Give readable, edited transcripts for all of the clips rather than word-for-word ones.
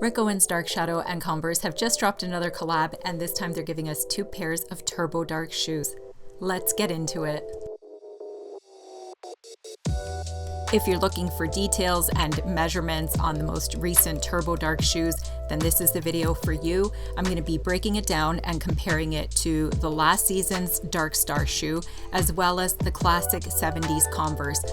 Rick Owens Dark Shadow and Converse have just dropped another collab, and this time they're giving us 2 pairs of TURBODRK shoes. Let's get into it. If you're looking for details and measurements on the most recent TURBODRK shoes, then this is the video for you. I'm going to be breaking it down and comparing it to the last season's DRKSTAR shoe, as well as the classic 70s Converse.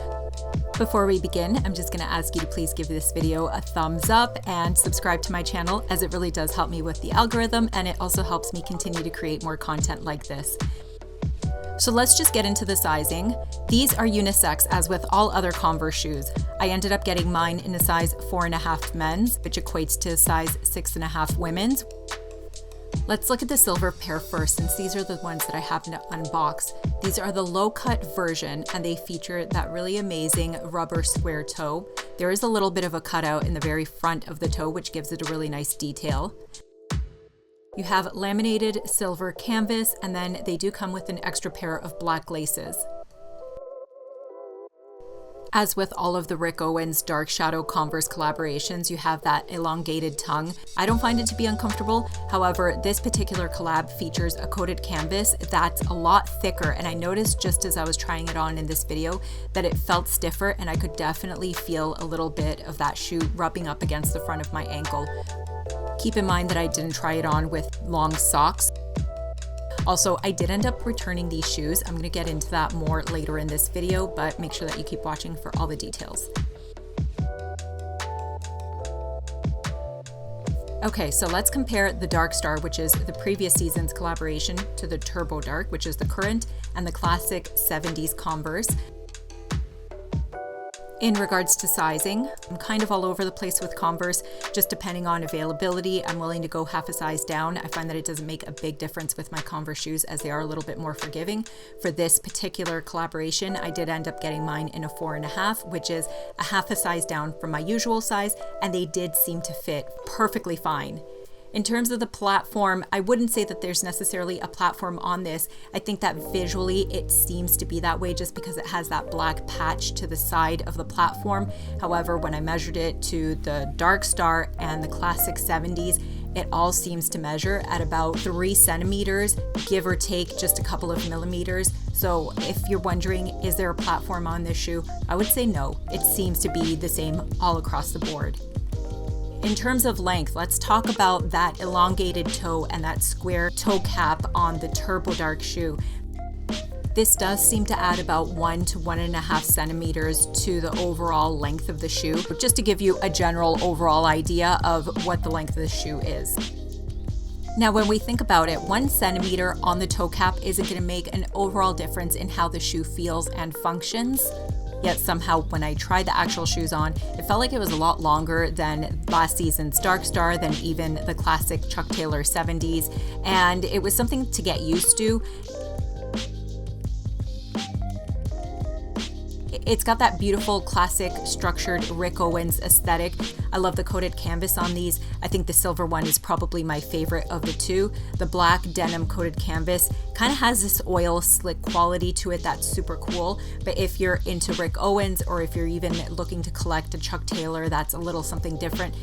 Before we begin, I'm just going to ask you to please give this video a thumbs up and subscribe to my channel, as it really does help me with the algorithm, and it also helps me continue to create more content like this. So let's just get into the sizing. These are unisex, as with all other Converse shoes. I ended up getting mine in a size 4.5 men's, which equates to a size 6.5 women's. Let's look at the silver pair first, since these are the ones that I happen to unbox. These are the low-cut version, and they feature that really amazing rubber square toe. There is a little bit of a cutout in the very front of the toe, which gives it a really nice detail. You have laminated silver canvas, and then they do come with an extra pair of black laces. As with all of the Rick Owens Dark Shadow Converse collaborations, you have that elongated tongue. I don't find it to be uncomfortable. However, this particular collab features a coated canvas that's a lot thicker, and I noticed just as I was trying it on in this video that it felt stiffer, and I could definitely feel a little bit of that shoe rubbing up against the front of my ankle. Keep in mind that I didn't try it on with long socks. Also, I did end up returning these shoes. I'm going to get into that more later in this video, but make sure that you keep watching for all the details. Okay, so let's compare the DRKSTAR, which is the previous season's collaboration, to the TURBODRK, which is the current, and the classic 70s Converse. In regards to sizing, I'm kind of all over the place with Converse, just depending on availability. I'm willing to go half a size down. I find that it doesn't make a big difference with my Converse shoes, as they are a little bit more forgiving. For this particular collaboration, I did end up getting mine in a 4.5, which is a half a size down from my usual size, and they did seem to fit perfectly fine. In terms of the platform, I wouldn't say that there's necessarily a platform on this. I think that visually it seems to be that way just because it has that black patch to the side of the platform. However, when I measured it to the DRKSTAR and the classic 70s, it all seems to measure at about 3 centimeters, give or take just a couple of millimeters. So if you're wondering, is there a platform on this shoe? I would say no. It seems to be the same all across the board. In terms of length, let's talk about that elongated toe and that square toe cap on the TURBODRK shoe. This does seem to add about 1 to 1.5 centimeters to the overall length of the shoe, just to give you a general overall idea of what the length of the shoe is. Now, when we think about it, 1 centimeter on the toe cap isn't going to make an overall difference in how the shoe feels and functions. Yet somehow when I tried the actual shoes on, it felt like it was a lot longer than last season's DRKSTAR, than even the classic Chuck Taylor 70s, and it was something to get used to. It's got that beautiful classic structured Rick Owens aesthetic. I love the coated canvas on these. I think the silver one is probably my favorite of the two. The black denim coated canvas kind of has this oil slick quality to it that's super cool. But if you're into Rick Owens, or if you're even looking to collect a Chuck Taylor that's a little something different,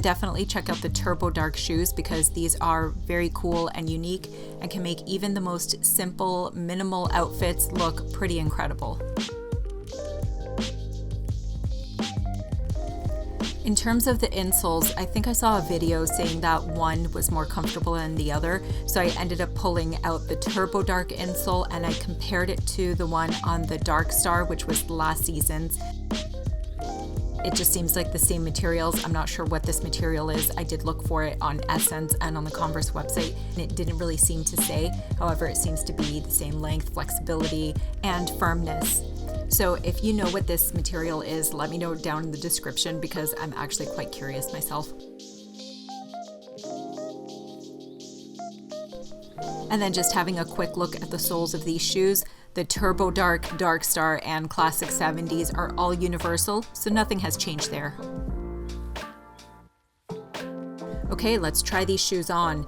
definitely check out the TURBODRK shoes, because these are very cool and unique and can make even the most simple, minimal outfits look pretty incredible. In terms of the insoles, I think I saw a video saying that one was more comfortable than the other, so I ended up pulling out the TURBODRK insole and I compared it to the one on the DRKSTAR, which was last season's. It just seems like the same materials. I'm not sure what this material is. I did look for it on Essence and on the Converse website, and it didn't really seem to say. However, it seems to be the same length, flexibility, and firmness. So if you know what this material is, let me know down in the description, because I'm actually quite curious myself. And then just having a quick look at the soles of these shoes. The TURBODRK, DRKSTAR, and Classic 70s are all universal, so nothing has changed there. Okay, let's try these shoes on.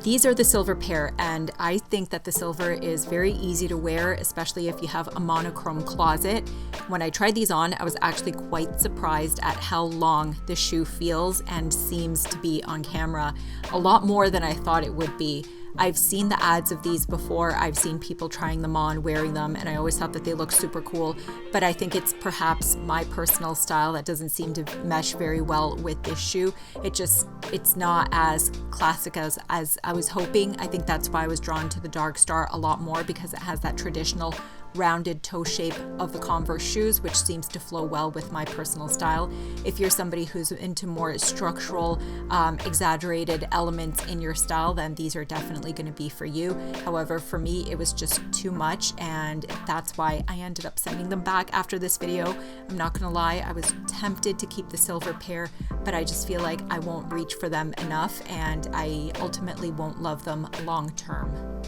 These are the silver pair, and I think that the silver is very easy to wear, especially if you have a monochrome closet. When I tried these on, I was actually quite surprised at how long the shoe feels and seems to be on camera. A lot more than I thought it would be. I've seen the ads of these before. I've seen people trying them on, wearing them, and I always thought that they look super cool. But I think it's perhaps my personal style that doesn't seem to mesh very well with this shoe. It's not as classic as I was hoping. I think that's why I was drawn to the DRKSTAR a lot more, because it has that traditional rounded toe shape of the Converse shoes, which seems to flow well with my personal style. If you're somebody who's into more structural, exaggerated elements in your style, then these are definitely going to be for you. However, for me, it was just too much, and that's why I ended up sending them back after this video. I'm not going to lie, I was tempted to keep the silver pair, but I just feel like I won't reach for them enough, and I ultimately won't love them long term.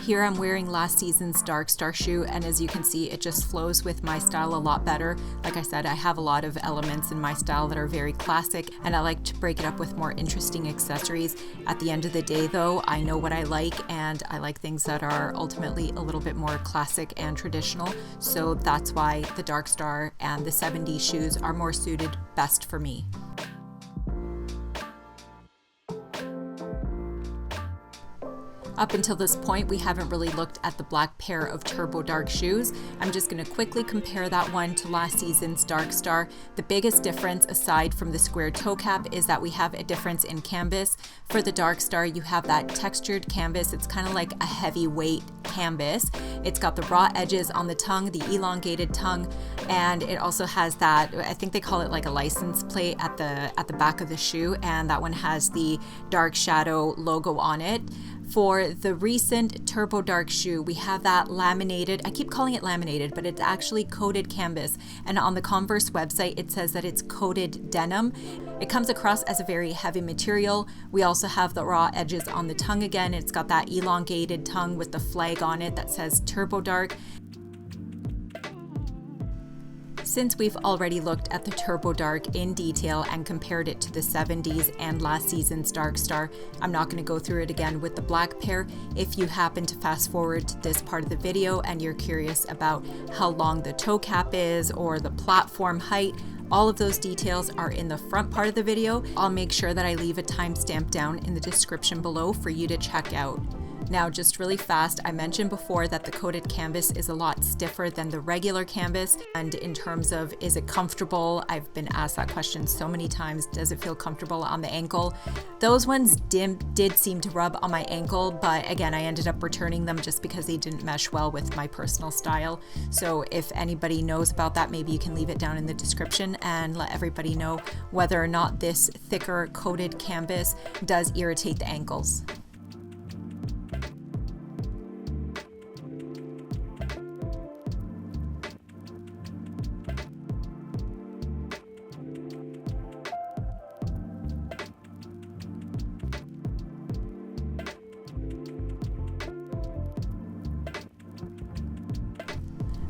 Here I'm wearing last season's DRKSTAR shoe, and as you can see, it just flows with my style a lot better. Like I said, I have a lot of elements in my style that are very classic, and I like to break it up with more interesting accessories. At the end of the day though, I know what I like, and I like things that are ultimately a little bit more classic and traditional. So that's why the DRKSTAR and the 70s shoes are more suited best for me. Up until this point, we haven't really looked at the black pair of TURBODRK shoes. I'm just going to quickly compare that one to last season's DRKSTAR. The biggest difference, aside from the square toe cap, is that we have a difference in canvas. For the DRKSTAR, you have that textured canvas. It's kind of like a heavyweight canvas. It's got the raw edges on the tongue, the elongated tongue, and it also has that, I think they call it like a license plate at the back of the shoe, and that one has the dark shadow logo on it. For the recent TURBODRK shoe, we have that laminated, I keep calling it laminated, but it's actually coated canvas. And on the Converse website, it says that it's coated denim. It comes across as a very heavy material. We also have the raw edges on the tongue again. It's got that elongated tongue with the flag on it that says TURBODRK. Since we've already looked at the TURBODRK in detail and compared it to the 70s and last season's DRKSTAR, I'm not going to go through it again with the black pair. If you happen to fast forward to this part of the video and you're curious about how long the toe cap is or the platform height, all of those details are in the front part of the video. I'll make sure that I leave a timestamp down in the description below for you to check out. Now, just really fast, I mentioned before that the coated canvas is a lot stiffer than the regular canvas. And in terms of, is it comfortable? I've been asked that question so many times. Does it feel comfortable on the ankle? Those ones did seem to rub on my ankle, but again, I ended up returning them just because they didn't mesh well with my personal style. So if anybody knows about that, maybe you can leave it down in the description and let everybody know whether or not this thicker coated canvas does irritate the ankles.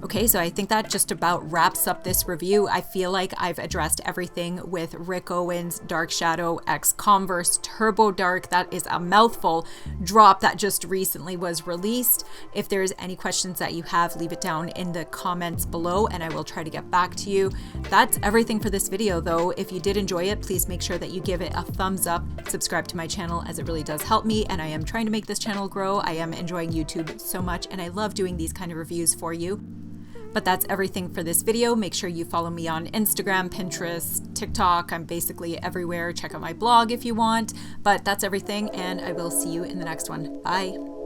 Okay, so I think that just about wraps up this review. I feel like I've addressed everything with Rick Owens, Dark Shadow X Converse TURBODRK. That is a mouthful drop that just recently was released. If there's any questions that you have, leave it down in the comments below and I will try to get back to you. That's everything for this video though. If you did enjoy it, please make sure that you give it a thumbs up, subscribe to my channel as it really does help me, and I am trying to make this channel grow. I am enjoying YouTube so much and I love doing these kind of reviews for you. But that's everything for this video. Make sure you follow me on Instagram, Pinterest, TikTok. I'm basically everywhere. Check out my blog if you want. But that's everything, and I will see you in the next one. Bye.